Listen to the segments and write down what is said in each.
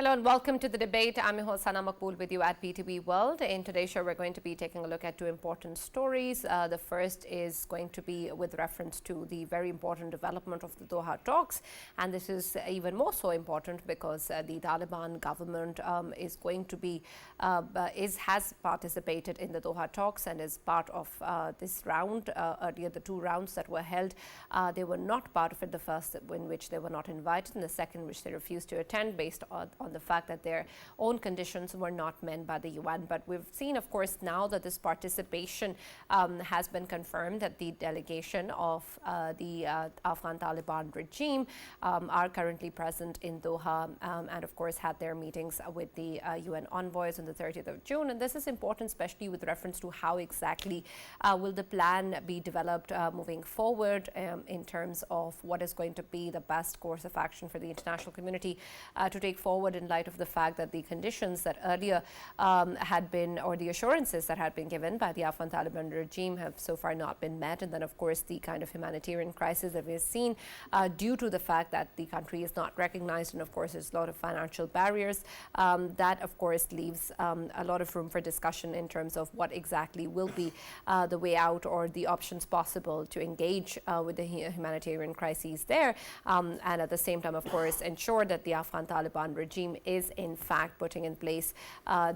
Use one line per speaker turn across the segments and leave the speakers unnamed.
Hello and welcome to the debate. I'm your host Maqbool with you at PTV World. In today's show, we're going to be taking a look at two important stories. The first is going to be with reference to the very important development of the Doha Talks. And this is even more so important because the Taliban government is going to be, has participated in the Doha Talks and is part of this round. Earlier, the two rounds that were held, they were not part of it. The first in which they were not invited, and the second which they refused to attend based on the fact that their own conditions were not met by the UN. But we've seen, of course, now that this participation has been confirmed, that the delegation of the Afghan Taliban regime are currently present in Doha and, of course, had their meetings with the UN envoys on the 30th of June. And this is important, especially with reference to how exactly will the plan be developed moving forward in terms of what is going to be the best course of action for the international community to take forward in light of the fact that the conditions that earlier had been, or the assurances that had been given by the Afghan Taliban regime have so far not been met. And then, of course, the kind of humanitarian crisis that we've seen due to the fact that the country is not recognized, and of course there's a lot of financial barriers, that of course leaves a lot of room for discussion in terms of what exactly will be the way out or the options possible to engage with the humanitarian crises there, and at the same time, of course, ensure that the Afghan Taliban regime is in fact putting in place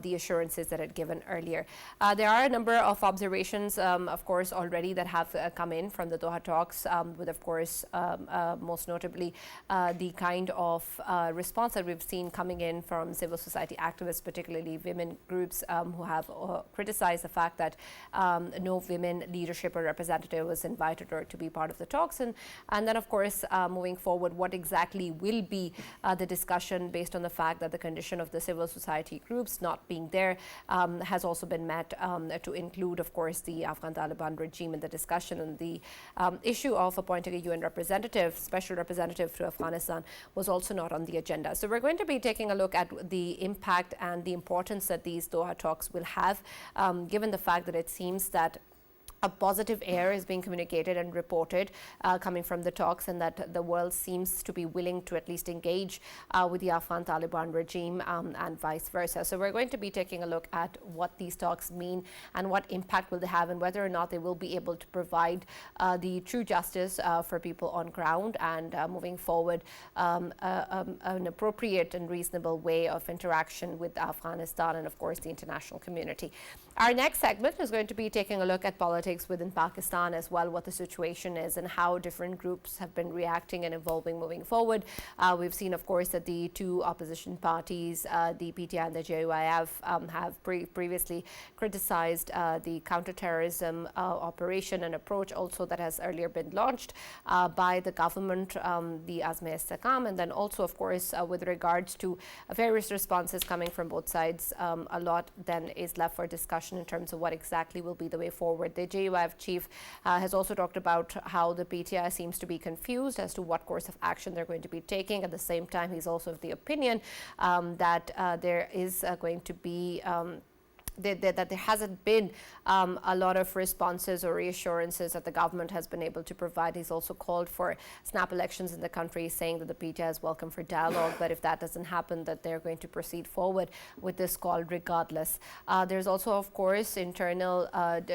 the assurances that it given earlier. There are a number of observations, of course, already that have come in from the Doha Talks, with, of course, most notably the kind of response that we've seen coming in from civil society activists, particularly women groups who have criticized the fact that no women leadership or representative was invited or to be part of the talks. And then, of course, moving forward, what exactly will be the discussion based on the fact that the condition of the civil society groups not being there has also been met to include, of course, the Afghan Taliban regime in the discussion. And the issue of appointing a UN representative, special representative to Afghanistan, was also not on the agenda. So we're going to be taking a look at the impact and the importance that these Doha talks will have, given the fact that it seems that a positive air is being communicated and reported coming from the talks, and that the world seems to be willing to at least engage with the Afghan Taliban regime and vice versa. So we're going to be taking a look at what these talks mean and what impact will they have, and whether or not they will be able to provide the true justice for people on ground, and moving forward an appropriate and reasonable way of interaction with Afghanistan and, of course, the international community. Our next segment is going to be taking a look at politics within Pakistan as well, what the situation is and how different groups have been reacting and evolving moving forward. We've seen, of course, that the two opposition parties, the PTI and the JUIF, have previously criticized the counterterrorism operation and approach also that has earlier been launched by the government, the Azam istihkam, and then also, of course, with regards to various responses coming from both sides, a lot then is left for discussion in terms of what exactly will be the way forward. The JUIF chief has also talked about how the PTI seems to be confused as to what course of action they're going to be taking. At the same time, he's also of the opinion that there is going to be that there hasn't been a lot of responses or reassurances that the government has been able to provide. He's also called for snap elections in the country, saying that the PTI is welcome for dialogue, but if that doesn't happen, that they're going to proceed forward with this call regardless. There's also, of course, internal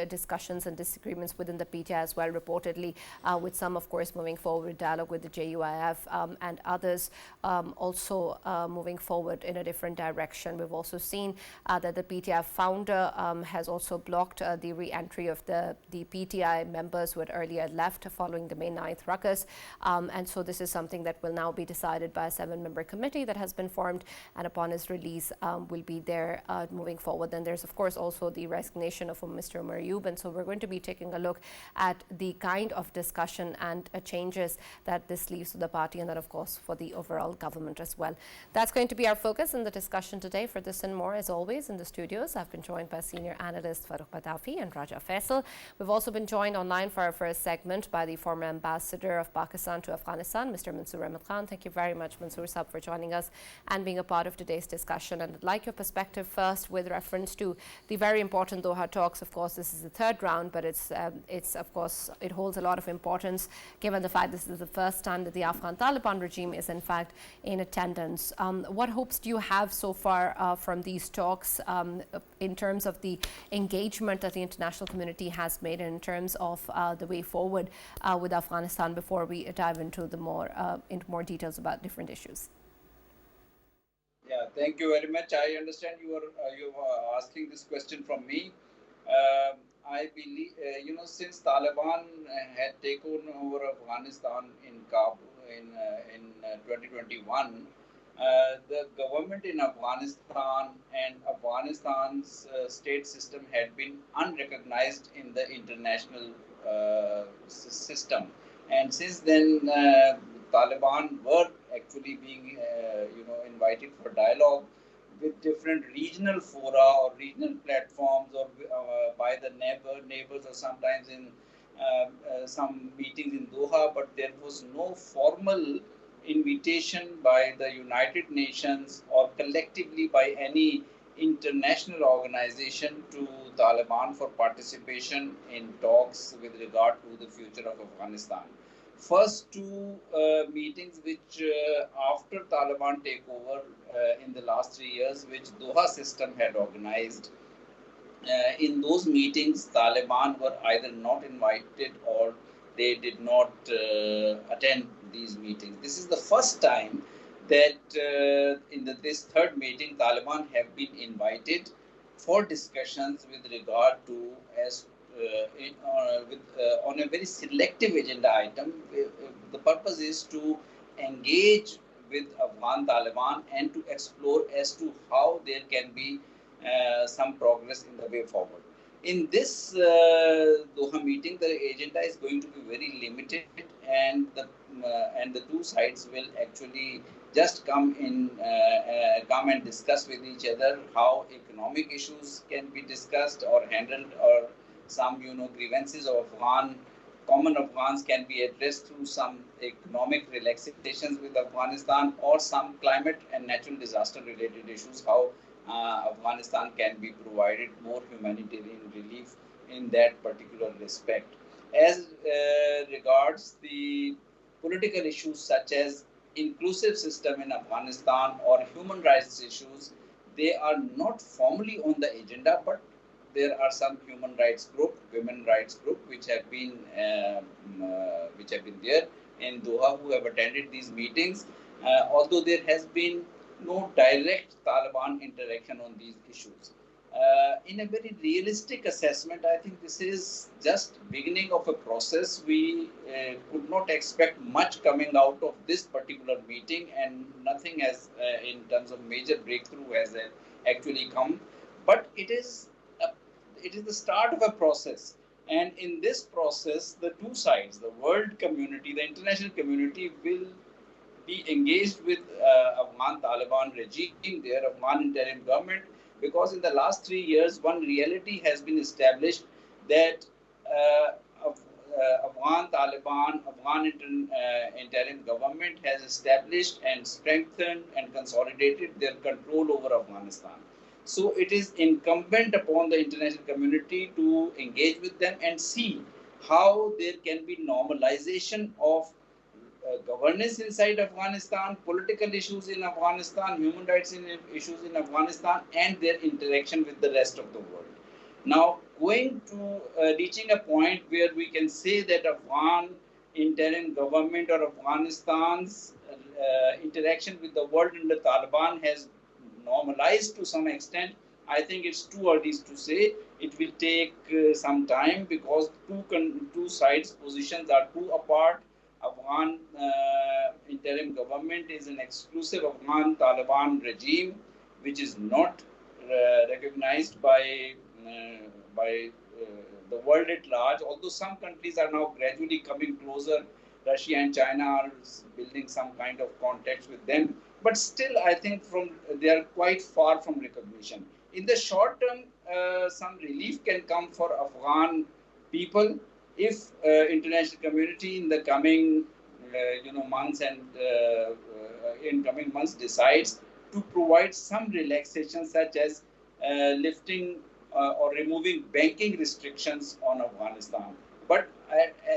discussions and disagreements within the PTI as well, reportedly, with some, of course, moving forward dialogue with the JUIF and others also moving forward in a different direction. We've also seen that the PTI founder has also blocked the re-entry of the PTI members who had earlier left following the May 9th ruckus. And so this is something that will now be decided by a 7-member committee that has been formed, and upon his release will be there moving forward. Then there's, of course, also the resignation of Mr. Umar Ayub. And so we're going to be taking a look at the kind of discussion and changes that this leaves to the party, and then, of course, for the overall government as well. That's going to be our focus in the discussion today. For this and more, as always, in the studios, I've been been joined by senior analysts Farrukh K.Pitafi and Raja Faisal. We've also been joined online for our first segment by the former ambassador of Pakistan to Afghanistan, Mr. Mansoor Khan. Thank you very much, Mansoor Sahab, for joining us and being a part of today's discussion. And I'd like your perspective first with reference to the very important Doha Talks. Of course, this is the third round, but it's of course, it holds a lot of importance given the fact this is the first time that the Afghan Taliban regime is in fact in attendance. What hopes do you have so far from these talks in terms of the engagement that the international community has made and in terms of the way forward with Afghanistan before we dive into more details about different issues?
Yeah, thank you very much. I understand you are asking this question from me. I believe, since Taliban had taken over Afghanistan in Kabul in 2021, the government in Afghanistan and Afghanistan's state system had been unrecognized in the international system. And since then, Taliban were actually being, invited for dialogue with different regional fora or regional platforms, or by the neighbors, or sometimes in some meetings in Doha. But there was no formal invitation by the United Nations or collectively by any international organization to Taliban for participation in talks with regard to the future of Afghanistan. First two meetings which after Taliban takeover in the last 3 years, which Doha system had organized, in those meetings Taliban were either not invited or they did not attend these meetings. This is the first time that in this third meeting Taliban have been invited for discussions with regard to on a very selective agenda item. The purpose is to engage with Afghan Taliban and to explore as to how there can be some progress in the way forward. In this Doha meeting, the agenda is going to be very limited, and the two sides will actually just come and discuss with each other how economic issues can be discussed or handled, or some grievances of common Afghans can be addressed through some economic relaxations with Afghanistan, or some climate and natural disaster related issues, how Afghanistan can be provided more humanitarian relief in that particular respect. As regards the political issues such as inclusive system in Afghanistan or human rights issues, they are not formally on the agenda, but there are some human rights group, women rights group, which have been there in Doha, who have attended these meetings. Although there has been no direct Taliban interaction on these issues. In a very realistic assessment, I think this is just beginning of a process. We could not expect much coming out of this particular meeting, and nothing has, in terms of major breakthrough, has actually come. But it is the start of a process. And in this process, the two sides, the world community, the international community, will be engaged with Afghan Taliban regime, their Afghan interim government, because in the last 3 years, one reality has been established that Afghan Taliban, Afghan interim government has established and strengthened and consolidated their control over Afghanistan. So it is incumbent upon the international community to engage with them and see how there can be normalization of governance inside Afghanistan, political issues in Afghanistan, human rights issues in Afghanistan, and their interaction with the rest of the world. Now, going to reaching a point where we can say that Afghan interim government or Afghanistan's interaction with the world under Taliban has normalized to some extent, I think it's too early to say. It will take some time, because two sides' positions are too apart. Afghan interim government is an exclusive Afghan Taliban regime, which is not recognized by the world at large. Although some countries are now gradually coming closer, Russia and China are building some kind of contacts with them, but still, I think they are quite far from recognition. in the short term, some relief can come for Afghan people if international community in the coming months and in coming months decides to provide some relaxation, such as lifting or removing banking restrictions on Afghanistan. But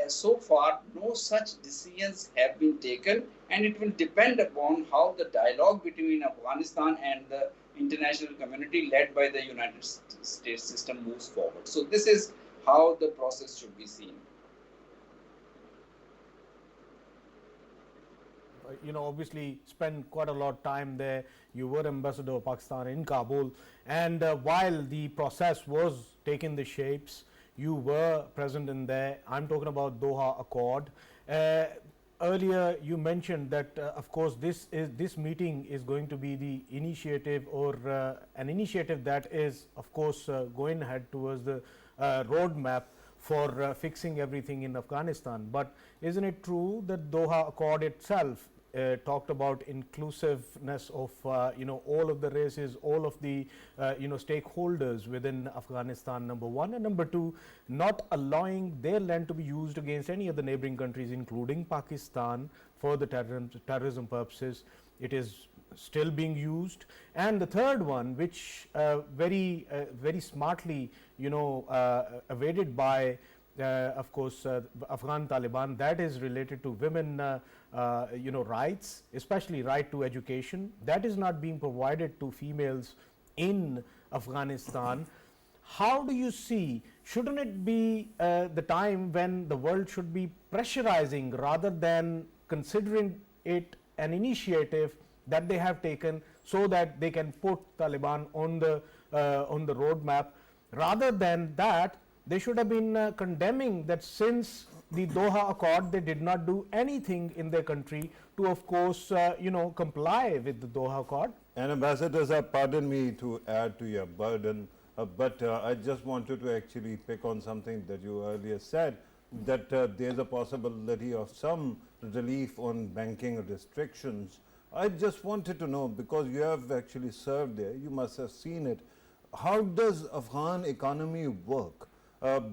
so far, no such decisions have been taken, and it will depend upon how the dialogue between Afghanistan and the international community, led by the United States system, moves forward. So, this is how the process should be seen.
Obviously spent quite a lot of time there. You were ambassador of Pakistan in Kabul, and while the process was taking the shapes, you were present in there. I'm talking about Doha Accord. Earlier you mentioned that of course this meeting is going to be the initiative, or an initiative that is of course going ahead towards the roadmap for fixing everything in Afghanistan. But isn't it true that Doha Accord itself talked about inclusiveness of all of the races, all of the stakeholders within Afghanistan, number one, and number two, not allowing their land to be used against any of the neighboring countries, including Pakistan, for the terrorism purposes. It is still being used. And the third one, which very smartly evaded by of course Afghan Taliban, that is related to women rights, especially right to education. That is not being provided to females in Afghanistan. How do you see, shouldn't it be the time when the world should be pressurizing rather than considering it an initiative that they have taken so that they can put Taliban on the roadmap? Rather than that, they should have been condemning that since the Doha Accord, they did not do anything in their country to, of course, comply with the Doha Accord.
And Ambassador sir, pardon me to add to your burden, but I just wanted to actually pick on something that you earlier said, that there's a possibility of some relief on banking restrictions. I just wanted to know, because you have actually served there, you must have seen it. How does Afghan economy work?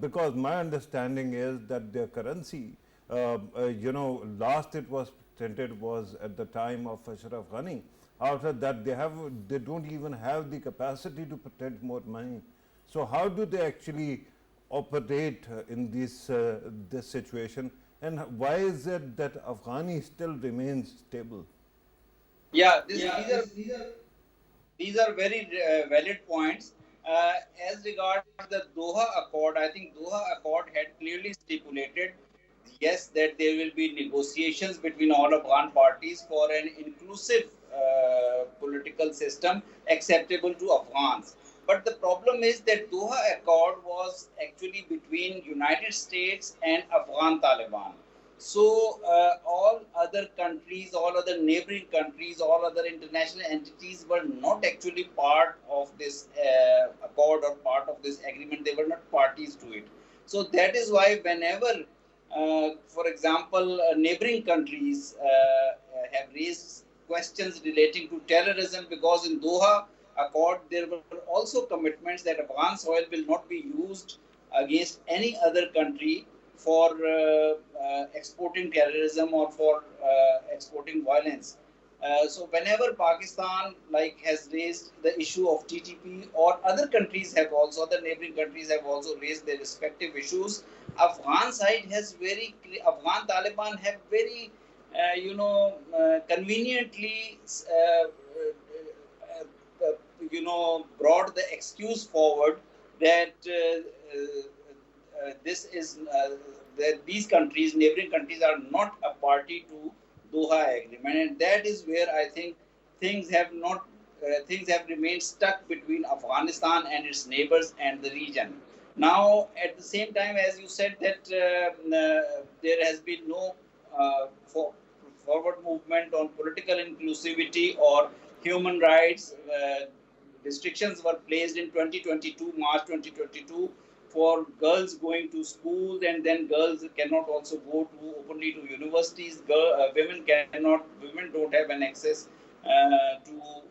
Because my understanding is that their currency, last it was printed was at the time of Ashraf Ghani. After that, they don't even have the capacity to print more money. So how do they actually operate in this situation, and why is it that Afghani still remains stable?
Yeah, these are very valid points. As regards the Doha Accord, I think Doha Accord had clearly stipulated, yes, that there will be negotiations between all Afghan parties for an inclusive political system acceptable to Afghans. But the problem is that Doha Accord was actually between United States and Afghan Taliban. So all other countries, all other neighboring countries, all other international entities were not actually part of this accord or part of this agreement. They were not parties to it. So that is why whenever, for example, neighboring countries have raised questions relating to terrorism, because in Doha Accord there were also commitments that Afghan soil will not be used against any other country for exporting terrorism or for exporting violence. So whenever Pakistan has raised the issue of TTP, or other countries have also, other neighboring countries have also raised their respective issues, Afghan side has Afghan Taliban have very conveniently brought the excuse forward that this is that these countries, neighboring countries, are not a party to Doha Agreement, and that is where I think things have remained stuck between Afghanistan and its neighbors and the region. Now, at the same time, as you said, that there has been no forward movement on political inclusivity or human rights. Restrictions were placed in March 2022, for girls going to schools, and then girls cannot also go openly to universities. Women don't have an access to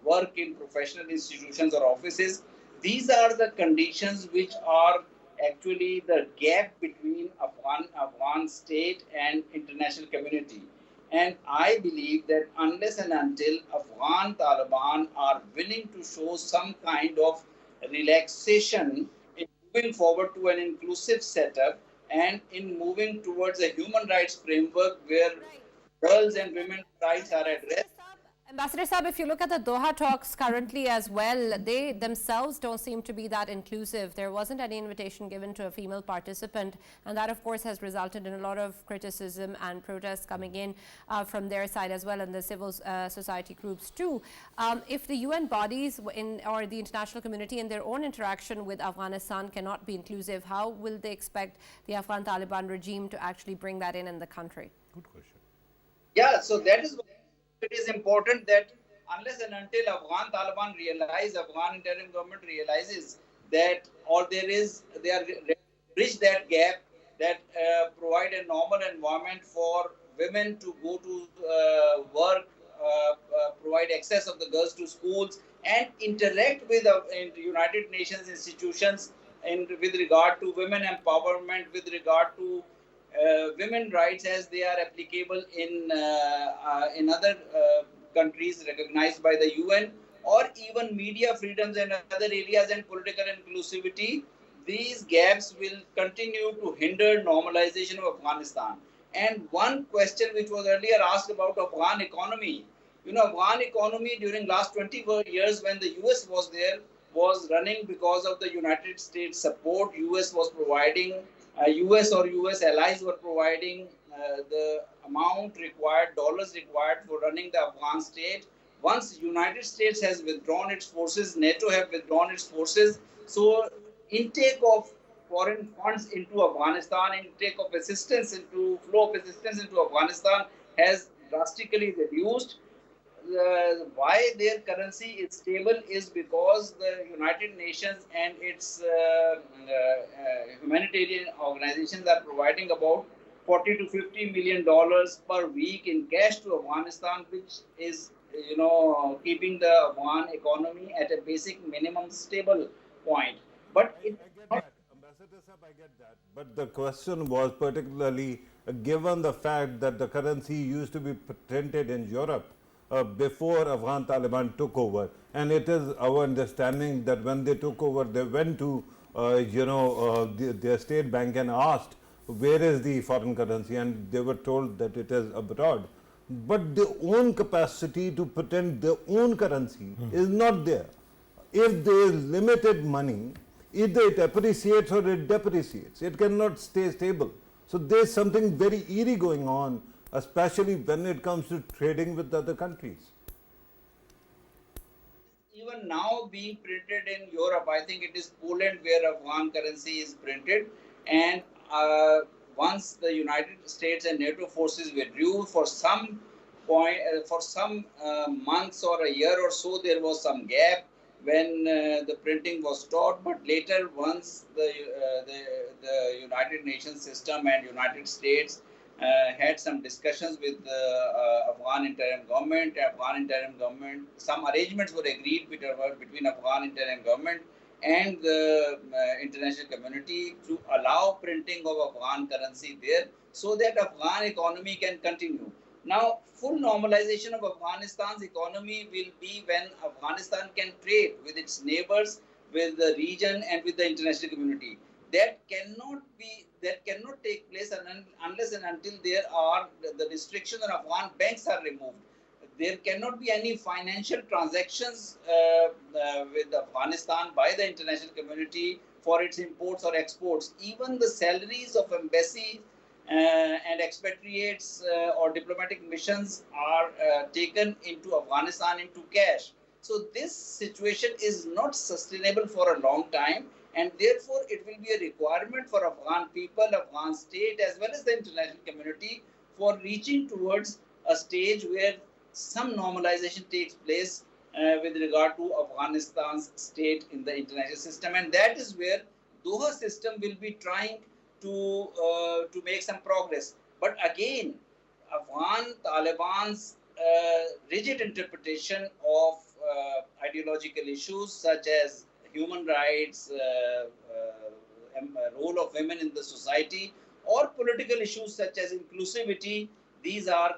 work in professional institutions or offices. These are the conditions which are actually the gap between Afghan state and international community. And I believe that unless and until Afghan Taliban are willing to show some kind of relaxation in moving forward to an inclusive setup and in moving towards a human rights framework where
Right.
girls and women's rights
And
are addressed.
Ambassador Saab, if you look at the Doha talks currently as well, they themselves don't seem to be that inclusive. There wasn't any invitation given to a female participant, and that, of course, has resulted in a lot of criticism and protests coming in from their side as well, and the civil society groups too. If the UN bodies or the international community in their own interaction with Afghanistan cannot be inclusive, how will they expect the Afghan Taliban regime to actually bring that in the country?
Good question.
Yeah, so that is why it is important that unless and until Afghan Taliban Afghan interim government realizes that they are bridge that gap, that provide a normal environment for women to go to work, provide access of the girls to schools, and interact with United Nations institutions with regard to women empowerment, with regard to women rights as they are applicable in other countries recognized by the UN, or even media freedoms and other areas and political inclusivity. These gaps will continue to hinder normalization of Afghanistan. And one question which was earlier asked about Afghan economy, Afghan economy during last 20 years when the US was there was running because of the United States support. US was providing US or US allies were providing the amount required, dollars required for running the Afghan state. Once United States has withdrawn its forces, NATO have withdrawn its forces, so intake of foreign funds into Afghanistan, intake of assistance into flow of assistance into Afghanistan has drastically reduced. Why their currency is stable is because the United Nations and its humanitarian organizations are providing about 40 to 50 million dollars per week in cash to Afghanistan, which is keeping the Afghan economy at a basic minimum stable point. But
I get that, Ambassador Sahab, I get that. But the question was particularly given the fact that the currency used to be printed in Europe before Afghan Taliban took over, and it is our understanding that when they took over, they went to their state bank and asked where is the foreign currency, and they were told that it is abroad. But their own capacity to print their own currency is not there. If there is limited money, either it appreciates or it depreciates. It cannot stay stable. So there is something very eerie going on, especially when it comes to trading with other countries.
Even now being printed in Europe, I think it is Poland where Afghan currency is printed. And once the United States and NATO forces withdrew for some point, for some months or a year or so, there was some gap when the printing was stopped. But later, once the United Nations system and United States had some discussions with the Afghan interim government. Some arrangements were agreed between Afghan interim government and the international community to allow printing of Afghan currency there so that Afghan economy can continue. Now, full normalization of Afghanistan's economy will be when Afghanistan can trade with its neighbors, with the region, and with the international community. That cannot take place unless and until the restrictions on Afghan banks are removed. There cannot be any financial transactions with Afghanistan by the international community for its imports or exports. Even the salaries of embassies and expatriates or diplomatic missions are taken into Afghanistan into cash. So this situation is not sustainable for a long time, and therefore it will be a requirement for Afghan people, Afghan state, as well as the international community for reaching towards a stage where some normalization takes place with regard to Afghanistan's state in the international system. And that is where Doha system will be trying to make some progress. But again, Afghan Taliban's rigid interpretation of ideological issues such as human rights, role of women in the society, or political issues such as inclusivity. These are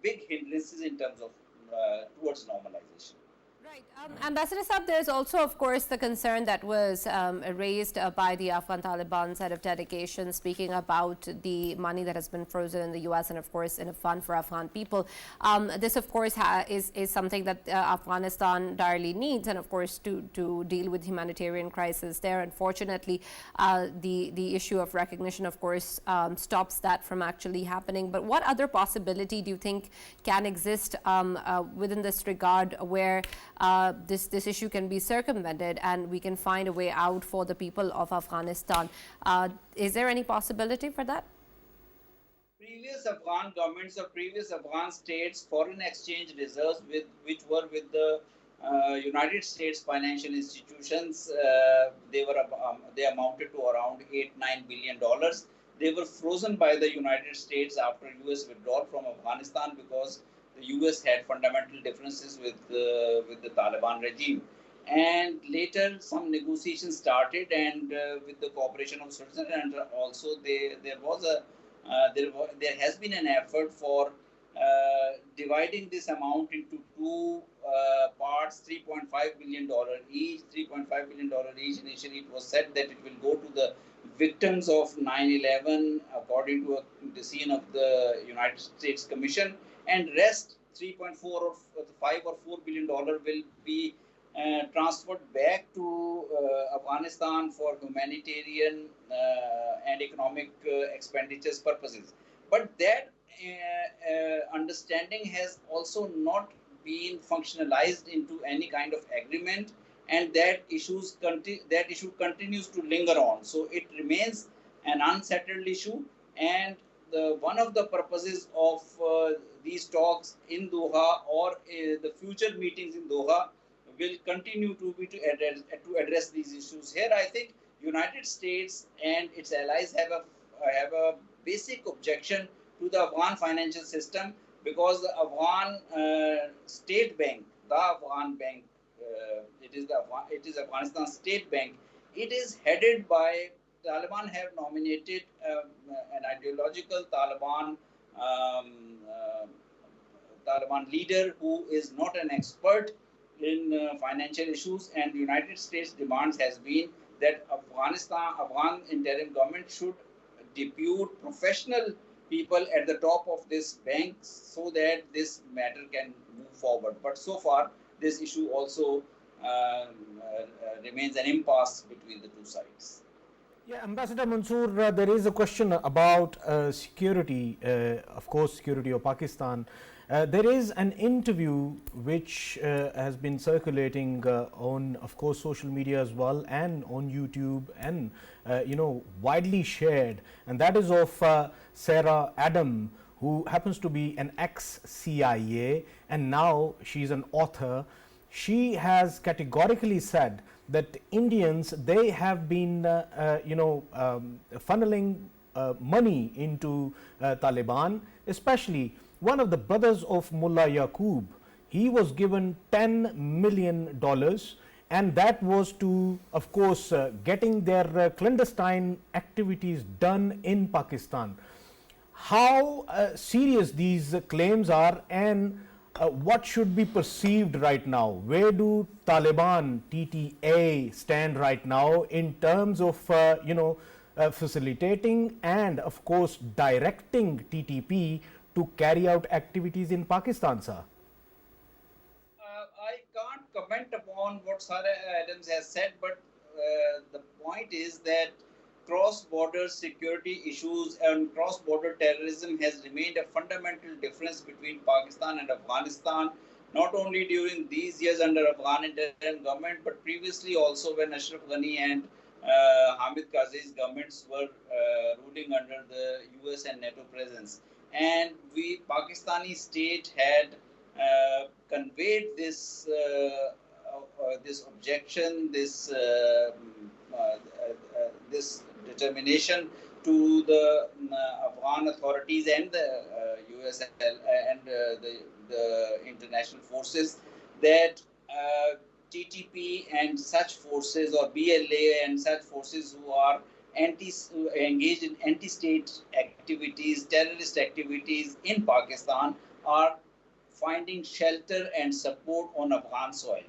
big hindrances in terms of towards normalization.
Right. Ambassador Saab, there's also, of course, the concern that was raised by the Afghan Taliban head of delegation, speaking about the money that has been frozen in the U.S. and, of course, in a fund for Afghan people. This, of course, is something that Afghanistan direly needs, and, of course, to deal with humanitarian crisis there. Unfortunately, the issue of recognition, of course, stops that from actually happening. But what other possibility do you think can exist within this regard where this issue can be circumvented and we can find a way out for the people of Afghanistan? Is there any possibility for that?
Previous Afghan governments or previous Afghan states' foreign exchange reserves, which were with the United States financial institutions, they amounted to around $8-9 billion. They were frozen by the United States after U.S. withdrawal from Afghanistan because the U.S. had fundamental differences with the Taliban regime. And later, some negotiations started, and with the cooperation of Switzerland, and also there has been an effort for dividing this amount into two parts, $3.5 billion each. $3.5 billion each. Initially, it was said that it will go to the victims of 9/11, according to a decision of the United States Commission, and rest 3.4 or 5 or $4 billion will be transferred back to Afghanistan for humanitarian and economic expenditures purposes. But that understanding has also not been functionalized into any kind of agreement, and that issue continues to linger on. So it remains an unsettled issue, and one of the purposes of these talks in Doha or the future meetings in Doha will continue to be to address these issues. Here, I think United States and its allies have a basic objection to the Afghan financial system, because the Afghan state bank, the Afghan bank, it is Afghanistan State Bank. It is headed by Taliban. Have nominated an ideological Taliban leader who is not an expert in financial issues, and the United States demands has been that Afghan interim government should depute professional people at the top of this bank so that this matter can move forward. But so far, this issue also remains an impasse between the two sides.
Yeah, Ambassador Mansoor, there is a question about security, of course, security of Pakistan. There is an interview which has been circulating on, of course, social media as well, and on YouTube, and widely shared, and that is of Sarah Adam, who happens to be an ex-CIA, and now she's an author. She has categorically said that Indians, they have been funneling money into Taliban, especially one of the brothers of Mullah Yaqub. He was given $10 million, and that was to, of course, getting their clandestine activities done in Pakistan. How serious these claims are, and what should be perceived right now? Where do Taliban, TTA, stand right now in terms of facilitating and, of course, directing TTP to carry out activities in Pakistan, sir?
I can't comment upon what Sarah Adams has said, but the point is that cross-border security issues and cross-border terrorism has remained a fundamental difference between Pakistan and Afghanistan, not only during these years under Afghan interim government, but previously also when Ashraf Ghani and Hamid Karzai's governments were ruling under the US and NATO presence. And Pakistani state had conveyed this objection, this determination to the Afghan authorities and the USL and the international forces that TTP and such forces, or BLA and such forces who are engaged in anti-state activities, terrorist activities in Pakistan, are finding shelter and support on Afghan soil.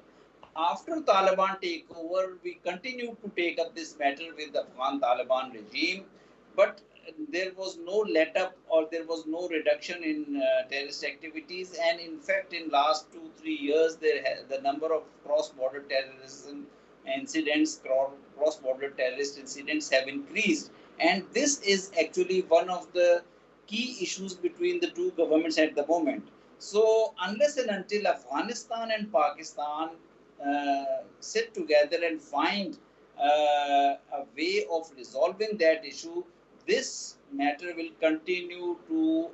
After Taliban takeover, we continue to take up this matter with the Afghan Taliban regime, but there was no let up or there was no reduction in terrorist activities, and in fact in last 2-3 years the number of cross-border terrorism incidents, cross-border terrorist incidents have increased, and this is actually one of the key issues between the two governments at the moment. So unless and until Afghanistan and Pakistan sit together and find a way of resolving that issue, this matter will continue to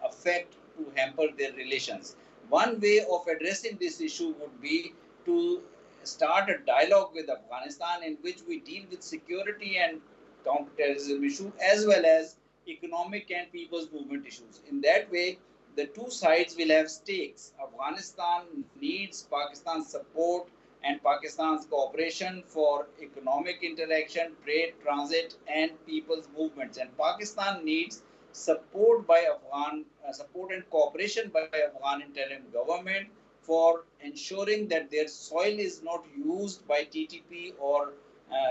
affect, to hamper their relations. One way of addressing this issue would be to start a dialogue with Afghanistan in which we deal with security and counterterrorism issue as well as economic and people's movement issues. In that way, the two sides will have stakes. Afghanistan needs Pakistan's support and Pakistan's cooperation for economic interaction, trade, transit, and people's movements. And Pakistan needs support and cooperation by Afghan interim government for ensuring that their soil is not used by TTP or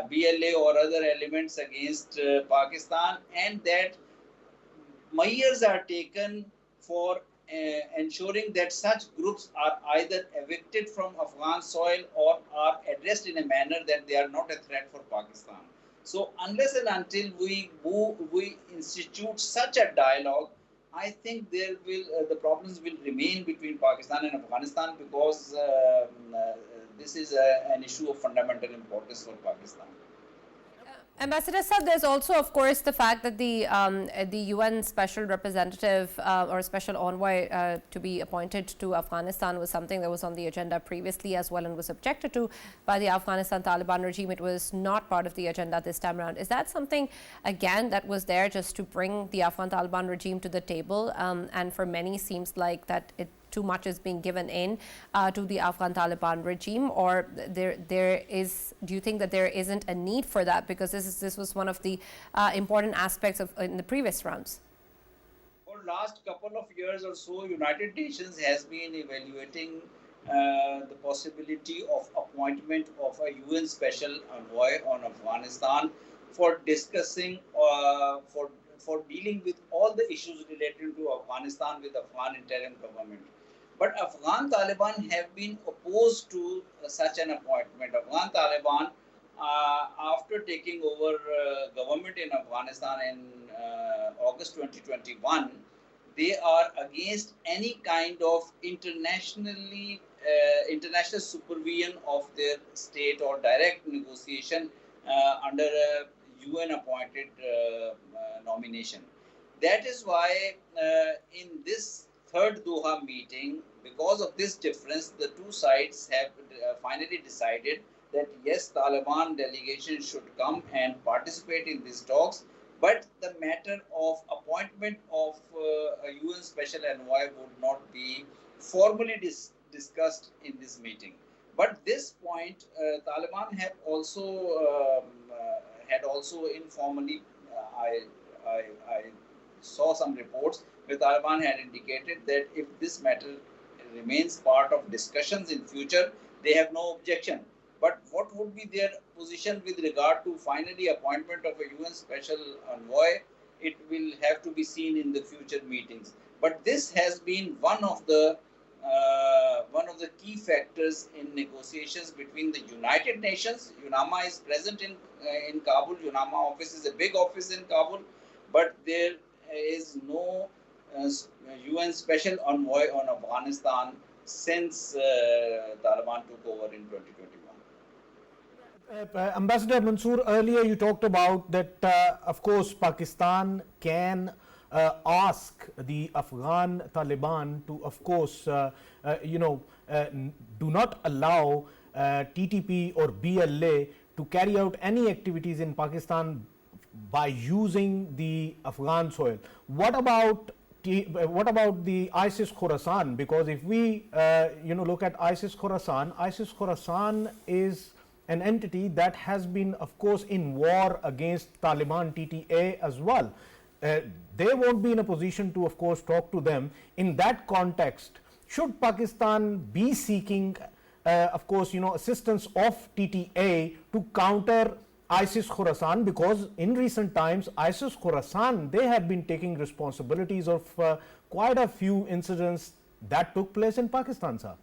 BLA or other elements against Pakistan, and that measures are taken for ensuring that such groups are either evicted from Afghan soil or are addressed in a manner that they are not a threat for Pakistan. So unless and until we institute such a dialogue, I think the problems will remain between Pakistan and Afghanistan, because this is an issue of fundamental importance for Pakistan.
Ambassador Saab, there's also, of course, the fact that the UN special representative or special envoy to be appointed to Afghanistan was something that was on the agenda previously as well and was objected to by the Afghanistan Taliban regime. It was not part of the agenda this time around. Is that something, again, that was there just to bring the Afghan Taliban regime to the table? And for many, seems like that too much is being given in to the Afghan Taliban regime, or do you think that there isn't a need for that, because this was one of the important aspects of in the previous rounds?
For last couple of years or so, United Nations has been evaluating the possibility of appointment of a UN special envoy on Afghanistan for discussing for dealing with all the issues related to Afghanistan with Afghan interim government. But Afghan Taliban have been opposed to such an appointment. Afghan Taliban, after taking over government in Afghanistan in August 2021, they are against any kind of international supervision of their state or direct negotiation under a UN appointed nomination. That is why in this third Doha meeting, because of this difference, the two sides have finally decided that yes, Taliban delegation should come and participate in these talks, but the matter of appointment of a UN special envoy would not be formally discussed in this meeting. But this point, Taliban have also had also informally, I saw some reports where Taliban had indicated that if this matter remains part of discussions in future, they have no objection. But what would be their position with regard to finally appointment of a UN special envoy? It will have to be seen in the future meetings. But this has been one of the key factors in negotiations between the United Nations. UNAMA is present in Kabul. UNAMA office is a big office in Kabul, but there is no UN special envoy on Afghanistan since Taliban took over in 2021.
Ambassador Mansoor, earlier you talked about that, of course, Pakistan can ask the Afghan Taliban to, of course, do not allow TTP or BLA to carry out any activities in Pakistan by using the Afghan soil. What about the ISIS Khorasan? Because if we look at ISIS Khorasan is an entity that has been, of course, in war against Taliban TTA as well. They won't be in a position to, of course, talk to them. In that context, should Pakistan be seeking, of course, assistance of TTA to counter ISIS Khorasan? Because in recent times, ISIS Khorasan, they have been taking responsibilities of quite a few incidents that took place in Pakistan, sir.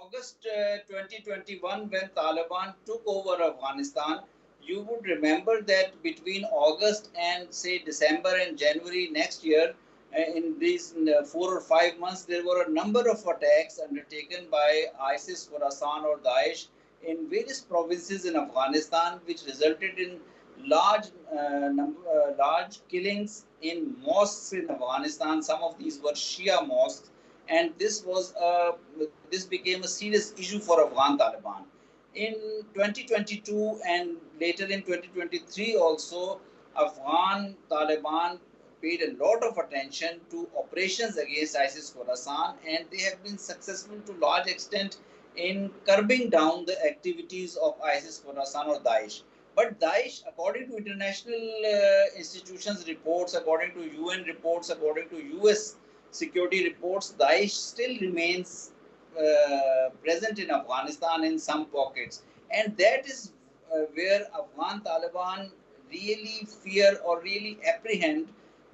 August 2021, when Taliban took over Afghanistan, you would remember that between August and say December and January next year, in these 4 or 5 months, there were a number of attacks undertaken by ISIS, Khorasan or Daesh in various provinces in Afghanistan, which resulted in large killings in mosques in Afghanistan. Some of these were Shia mosques, and this became a serious issue for Afghan Taliban. In 2022 and later in 2023 also, Afghan Taliban paid a lot of attention to operations against ISIS Khorasan, and they have been successful to large extent in curbing down the activities of ISIS Khorasan or Daesh. But Daesh, according to international institutions reports, according to UN reports, according to US security reports, Daesh still remains present in Afghanistan in some pockets. And that is where Afghan Taliban really fear or really apprehend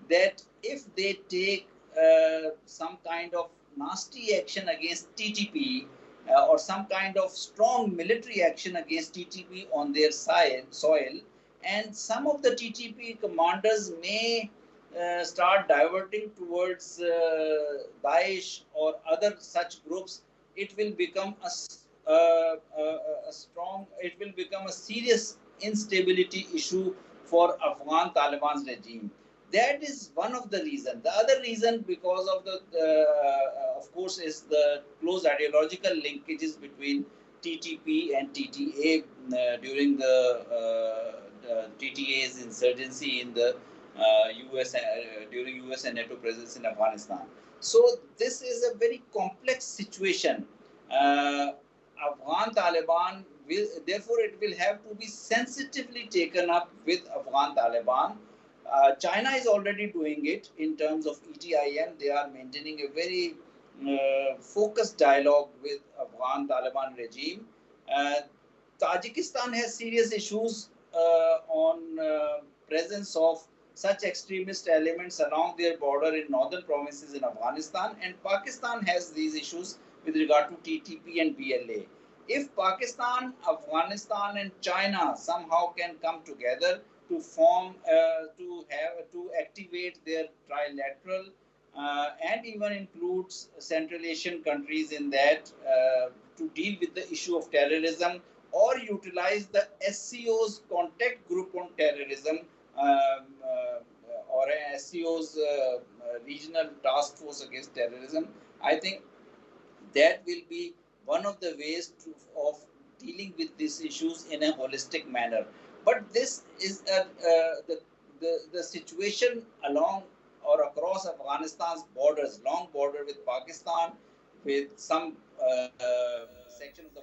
that if they take some kind of nasty action against TTP or some kind of strong military action against TTP on their soil, and some of the TTP commanders may start diverting towards Daesh or other such groups, it will become it will become a serious instability issue for Afghan Taliban's regime. That is one of the reasons. The other reason, because of of course, is the close ideological linkages between TTP and TTA during the TTA's insurgency in the during US and NATO presence in Afghanistan. So this is a very complex situation. Afghan Taliban will, therefore, it will have to be sensitively taken up with Afghan Taliban. China is already doing it in terms of ETIM. They are maintaining a very focused dialogue with Afghan Taliban regime. Tajikistan has serious issues on presence of such extremist elements along their border in northern provinces in Afghanistan, and Pakistan has these issues with regard to TTP and BLA. If Pakistan, Afghanistan and China somehow can come together to form, to activate their trilateral and even includes Central Asian countries in that to deal with the issue of terrorism, or utilize the SCO's contact group on terrorism or SCO's regional task force against terrorism, I think that will be one of the ways of dealing with these issues in a holistic manner. But this is the situation along or across Afghanistan's borders, long border with Pakistan, with some section of the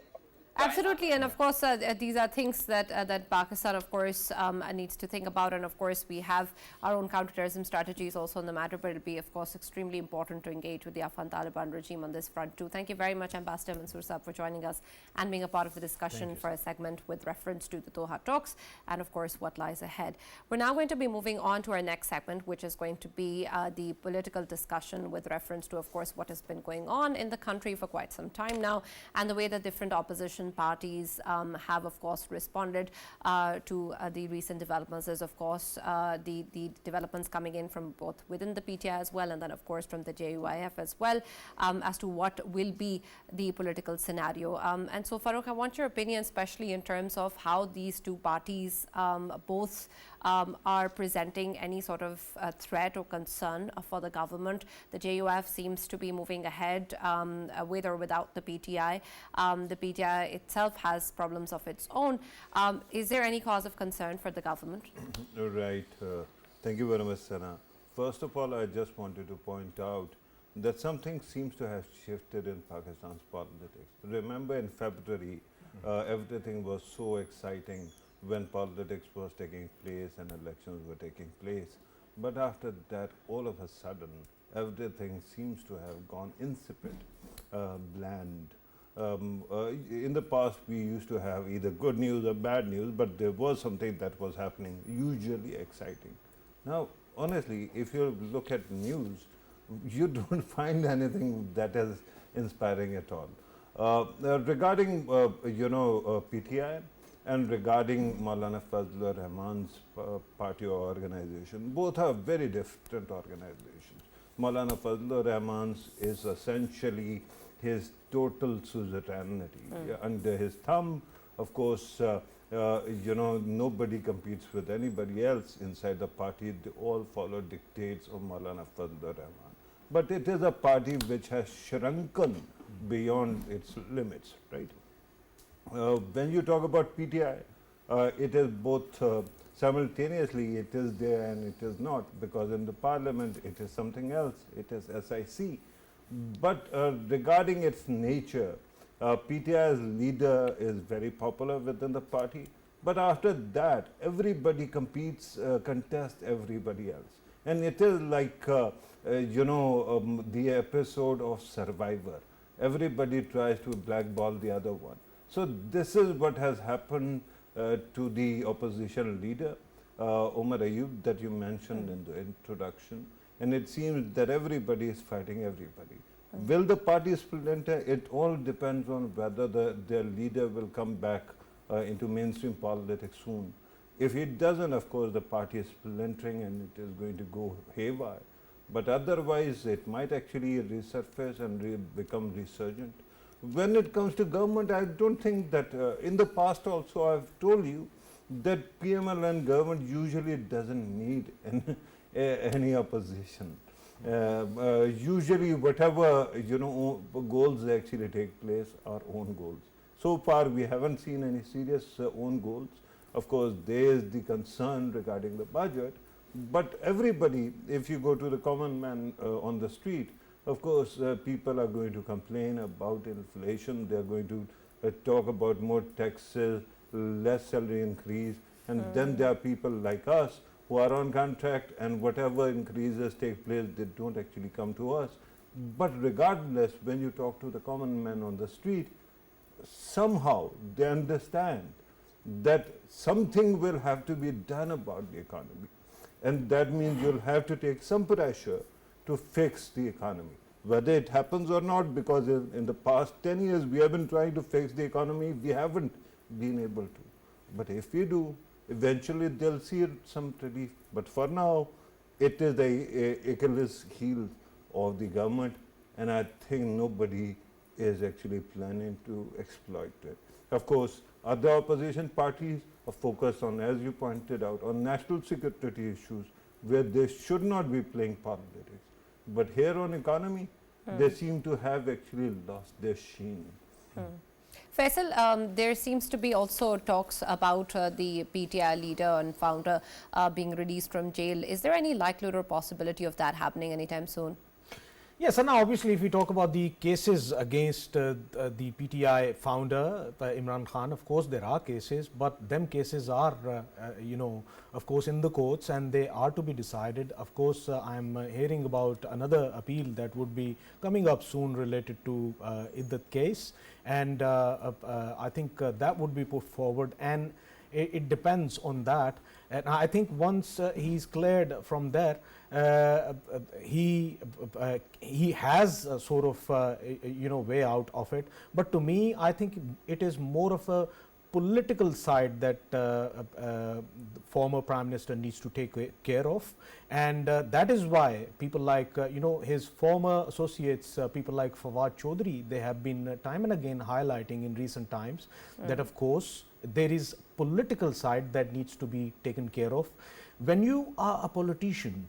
Absolutely, and of course, these are things that that Pakistan, of course, needs to think about, and of course, we have our own counterterrorism strategies also on the matter. But it'll be, of course, extremely important to engage with the Afghan Taliban regime on this front too. Thank you very much, Ambassador Mansoor Saab, for joining us and being a part of the discussion for a segment with reference to the Doha Talks and, of course, what lies ahead. We're now going to be moving on to our next segment, which is going to be the political discussion with reference to, of course, what has been going on in the country for quite some time now, and the way that different opposition parties have, of course, responded to the recent developments. There's, of course, the developments coming in from both within the PTI as well, and then, of course, from the JUIF as well, as to what will be the political scenario. And so, Farrukh, I want your opinion, especially in terms of how these two parties both are presenting any sort of threat or concern for the government. The JUF seems to be moving ahead with or without the PTI. The PTI itself has problems of its own. Is there any cause of concern for the government?
Right. Thank you very much, Sana. First of all, I just wanted to point out that something seems to have shifted in Pakistan's politics. Remember in February, everything was so exciting when politics was taking place and elections were taking place. But after that, all of a sudden, everything seems to have gone insipid, bland. In the past, we used to have either good news or bad news, but there was something that was happening, usually exciting. Now, honestly, if you look at news, you don't find anything that is inspiring at all. Regarding, PTI and regarding Maulana Fazlur Rahman's party or organization, both are very different organizations. Maulana Fazlur Rahman's is essentially his total suzerainty under his thumb. Of course, nobody competes with anybody else inside the party. They all follow dictates of Maulana Fazlur Rahman. But it is a party which has shrunken beyond its limits, right? When you talk about PTI, it is both simultaneously, it is there and it is not, because in the parliament it is something else, it is SIC. But regarding its nature, PTI's leader is very popular within the party, but after that, everybody competes, contests everybody else. And it is like, the episode of Survivor. Everybody tries to blackball the other one. So this is what has happened to the opposition leader, Omar Ayub, that you mentioned in the introduction. And it seems that everybody is fighting everybody. Will the party splinter? It all depends on whether their leader will come back into mainstream politics soon. If it doesn't, of course, the party is splintering and it is going to go haywire. But otherwise, it might actually resurface and become resurgent. When it comes to government, I don't think that in the past also I've told you that PML and government usually doesn't need any opposition. Usually whatever goals actually take place are own goals. So far we haven't seen any serious own goals. Of course, there is the concern regarding the budget, but everybody, if you go to the common man on the street, of course, people are going to complain about inflation. They are going to talk about more taxes, less salary increase, and then there are people like us who are on contract, and whatever increases take place, they don't actually come to us. But regardless, when you talk to the common man on the street, somehow they understand that something will have to be done about the economy. And that means you'll have to take some pressure to fix the economy, whether it happens or not, because in the past 10 years we have been trying to fix the economy, we haven't been able to. But if we do, eventually they'll see some relief. But for now, it is the Achilles heel of the government, and I think nobody is actually planning to exploit it. Of course, other opposition parties are focused on, as you pointed out, on national security issues where they should not be playing politics. But here on economy, they seem to have actually lost their sheen.
Faisal, there seems to be also talks about the PTI leader and founder being released from jail. Is there any likelihood or possibility of that happening anytime soon?
Yes, and now obviously if we talk about the cases against the PTI founder, Imran Khan, of course there are cases, but them cases are, of course in the courts and they are to be decided. Of course, I'm hearing about another appeal that would be coming up soon related to the case, and I think that would be put forward, and it depends on that. And I think once he's cleared from there, he has a sort of way out of it. But to me, I think it is more of a political side that the former Prime Minister needs to take care of, and that is why people like his former associates, people like Fawad Chaudhry, they have been time and again highlighting in recent times that of course there is political side that needs to be taken care of. When you are a politician,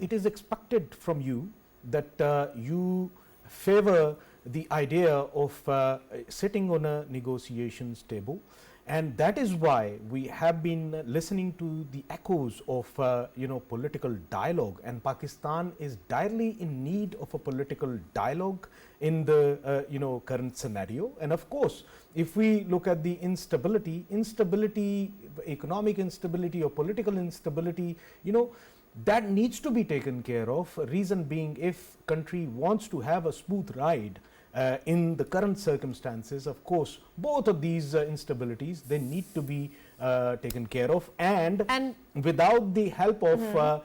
it is expected from you that you favor the idea of sitting on a negotiations table, and that is why we have been listening to the echoes of political dialogue, and Pakistan is direly in need of a political dialogue in the current scenario. And of course, if we look at the instability, economic instability or political instability, that needs to be taken care of. Reason being, if country wants to have a smooth ride in the current circumstances, of course both of these instabilities, they need to be taken care of, and without the help of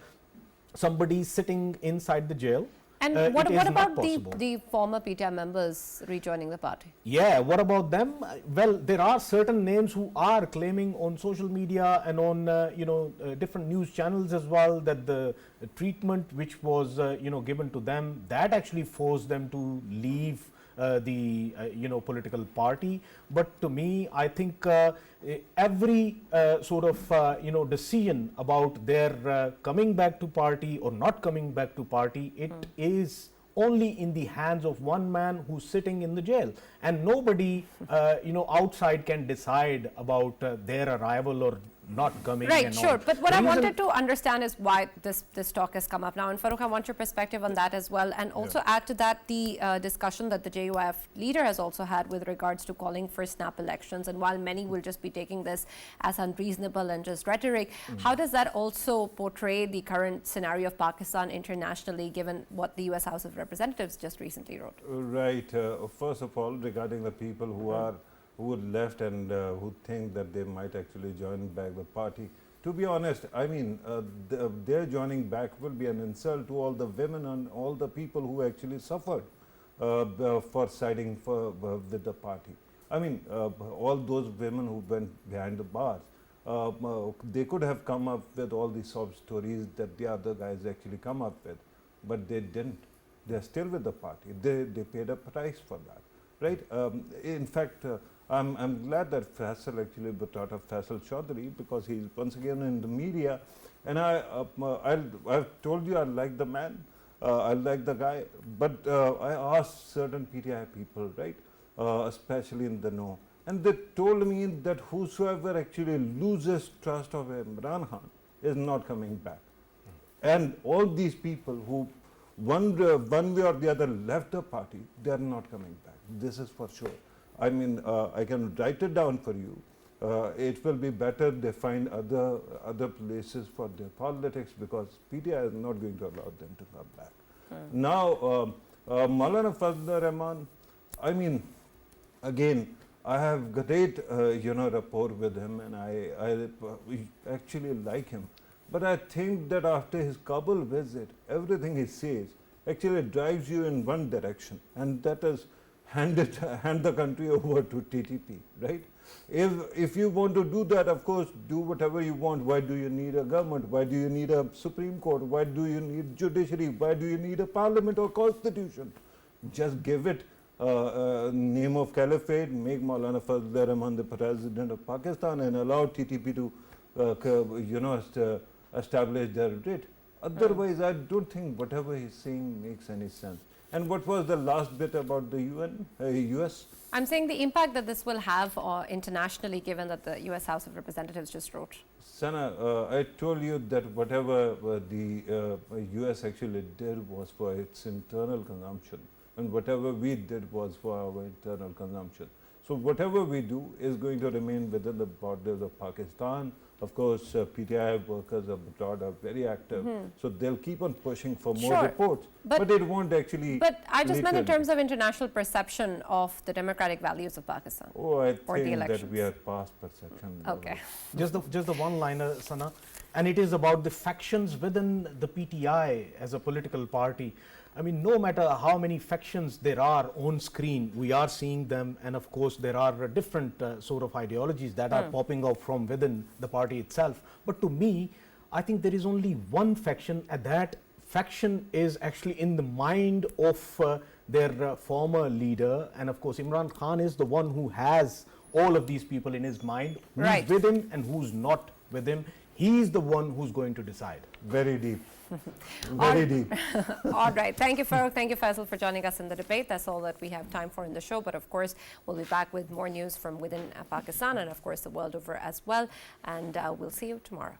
somebody sitting inside the jail.
And what about the former PTI members rejoining the party?
Yeah, what about them? Well, there are certain names who are claiming on social media and on different news channels as well that the treatment which was given to them, that actually forced them to leave the political party. But to me, I think every sort of decision about their coming back to party or not coming back to party, it is only in the hands of one man who's sitting in the jail, and nobody outside can decide about their arrival or not coming.
Right, sure. But what I wanted to understand is why this talk has come up now. And Farrukh, I want your perspective on that as well. And also add to that the discussion that the JUIF leader has also had with regards to calling for snap elections. And while many will just be taking this as unreasonable and just rhetoric, how does that also portray the current scenario of Pakistan internationally, given what the US House of Representatives just recently wrote?
Right. First of all, regarding the people who left and who think that they might actually join back the party. To be honest, I mean, their joining back will be an insult to all the women and all the people who actually suffered for siding with the party. I mean, all those women who went behind the bars, they could have come up with all these sob stories that the other guys actually come up with, but they didn't. They're still with the party. They paid a price for that, right? In fact, I'm glad that Faisal actually brought up Faisal Chaudhry, because he's once again in the media, and I've told you I like the man, I like the guy, but I asked certain PTI people, right, especially in the know, and they told me that whosoever actually loses trust of Imran Khan is not coming back, and all these people who one way or the other left the party, they are not coming back. This is for sure. I mean, I can write it down for you. It will be better they find other places for their politics, because PTI is not going to allow them to come back. Now, Maulana Fazlur Rahman, I mean, again, I have great rapport with him, and I actually like him. But I think that after his Kabul visit, everything he says actually drives you in one direction, and that is hand the country over to TTP, right? If you want to do that, of course, do whatever you want. Why do you need a government? Why do you need a Supreme Court? Why do you need judiciary? Why do you need a parliament or constitution? Just give it name of caliphate, make Maulana Fazlur Rahman the president of Pakistan, and allow TTP to establish their writ. Otherwise, I don't think whatever he's saying makes any sense. And what was the last bit about the US?
I'm saying the impact that this will have internationally, given that the US House of Representatives just wrote.
Sana, I told you that whatever the US actually did was for its internal consumption, and whatever we did was for our internal consumption. So whatever we do is going to remain within the borders of Pakistan. Of course, PTI workers abroad are very active, so they'll keep on pushing for more reports, but it won't actually.
But I just meant in terms of international perception of the democratic values of Pakistan.
Oh, I think that we are past perception.
Okay.
Just the one-liner, Sana, and it is about the factions within the PTI as a political party. I mean, no matter how many factions there are on screen, we are seeing them, and of course there are different sort of ideologies that are popping up from within the party itself. But to me, I think there is only one faction, and that faction is actually in the mind of their former leader, and of course Imran Khan is the one who has all of these people in his mind, who's with him and who's not with him. He's the one who's going to decide.
Very deep. Very deep.
All right. Thank you, Farrukh. Thank you, Faisal, for joining us in the debate. That's all that we have time for in the show. But of course, we'll be back with more news from within Pakistan and of course the world over as well. And we'll see you tomorrow.